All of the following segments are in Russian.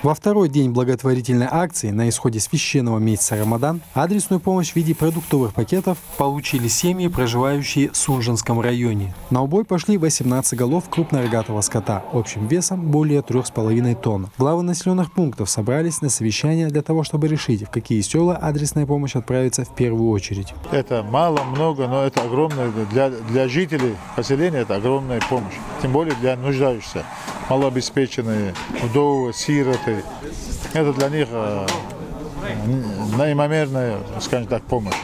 Во второй день благотворительной акции на исходе священного месяца Рамадан адресную помощь в виде продуктовых пакетов получили семьи, проживающие в Сунжинском районе. На убой пошли 18 голов крупнорогатого скота общим весом более 3,5 тонн. Главы населенных пунктов собрались на совещание для того, чтобы решить, в какие села адресная помощь отправится в первую очередь. Это мало, много, но это огромное для жителей поселения, это огромная помощь. Тем более для нуждающихся, малообеспеченные, вдовы, сироты. Это для них наимомерная, скажем так, помощь.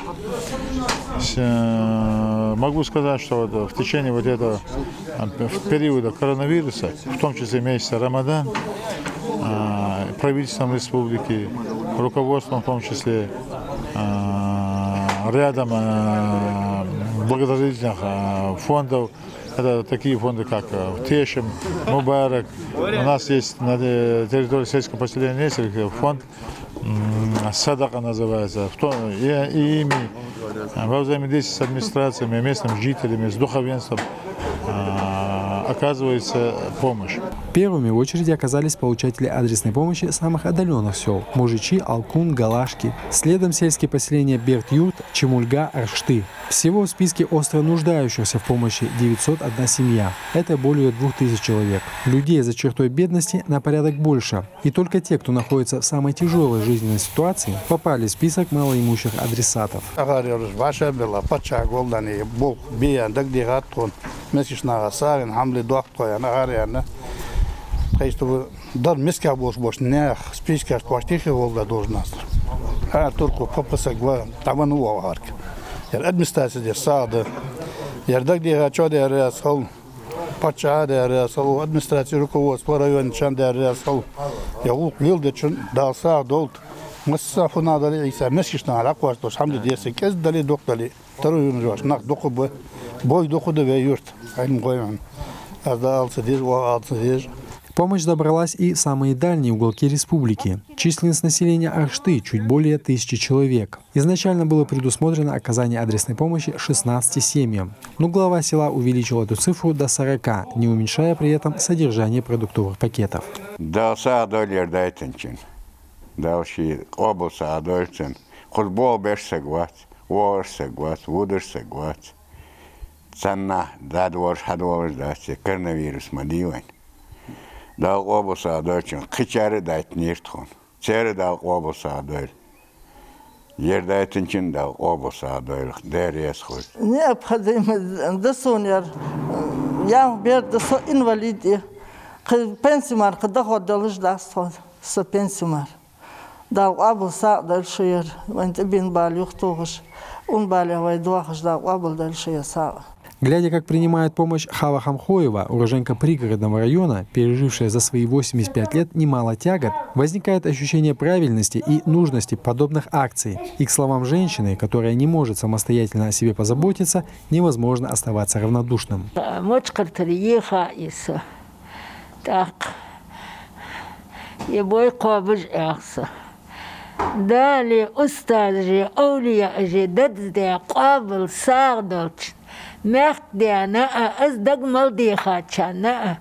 Могу сказать, что в течение этого периода коронавируса, в том числе месяца Рамадан, правительством республики, руководством в том числе, рядом благотворительных фондов, это такие фонды, как Тешем, Мубарак. У нас есть на территории сельского поселения есть фонд Садака называется. И ими во взаимодействии с администрациями, местными жителями, с духовенством оказывается помощь. Первыми в очереди оказались получатели адресной помощи самых отдаленных сел – Мужичи, Алкун, Галашки. Следом сельские поселения Берт-Юрт, Чемульга, Аршты. Всего в списке остро нуждающихся в помощи 901 семья. Это более 2000 человек. Людей за чертой бедности на порядок больше. И только те, кто находится в самой тяжелой жизненной ситуации, попали в список малоимущих адресатов. Дар миска бош не списка спаштихи волда должность. Только попаса гва тавану аварк. Администрация де сада. Ярдаг де хача де расхол. Пача де расхол. Администрация руководство район чан де расхол. Яул лилде чун далса долт. Масафу надали иса месишна алакваш то хамди десе кез дали доктали. Второй юнжаш нах докуб бой дохода ве юрт. Айм гойман. Азалса дир ва алса дир. Помощь добралась и в самые дальние уголки республики. Численность населения Аршты чуть более 1000 человек. Изначально было предусмотрено оказание адресной помощи 16 семьям. Но глава села увеличил эту цифру до 40, не уменьшая при этом содержание продуктовых пакетов. Дал обуса дочен, кичари дайт ниртхон, цери дал обуса дойр, ердайтин дал обуса дойр, дерес хоть. Необходимо досунер, я бер досо инвалиди, пенсимар, когда ходил ждастон, со пенсимар, дал обуса дальше, ванте бин балюх тоже, он балявай дуах ждал обул дальше я сава. Глядя, как принимает помощь Хава Хамхоева, уроженка пригородного района, пережившая за свои 85 лет немало тягот, возникает ощущение правильности и нужности подобных акций. И к словам женщины, которая не может самостоятельно о себе позаботиться, невозможно оставаться равнодушным. Далее устали, оулия, дадзде, кабл, сагдолч. مخدينا أصدق ملدي خاتشنا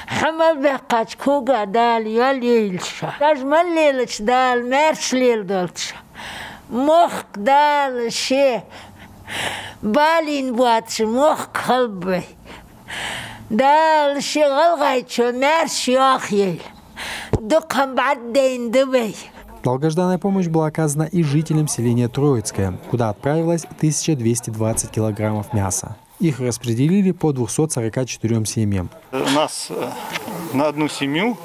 حمل بقاش كوجا دال يليلش أجمل ليلش دال مرش ليل دالش مخ دال شيء بالين بواتش مخ قلبي دال شيء غلغيتش مرش ياخيل دقهم بعدين دبي. Долгожданная помощь была оказана и жителям селения Троицкое, куда отправилось 1220 килограммов мяса. Их распределили по 244 семьям. У нас на одну семью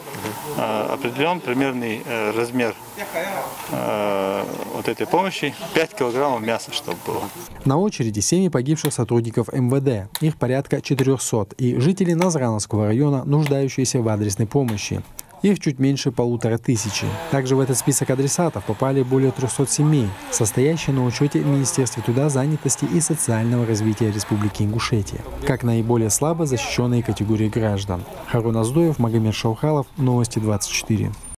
определен примерный размер вот этой помощи 5 килограммов мяса, чтобы было. На очереди семьи погибших сотрудников МВД. Их порядка 400. И жители Назрановского района, нуждающиеся в адресной помощи. Их чуть меньше 1500. Также в этот список адресатов попали более 300 семей, состоящие на учете в Министерстве труда, занятости и социального развития Республики Ингушетия, как наиболее слабо защищенные категории граждан. Харун Аздоев, Магомед Шаухалов, Новости 24.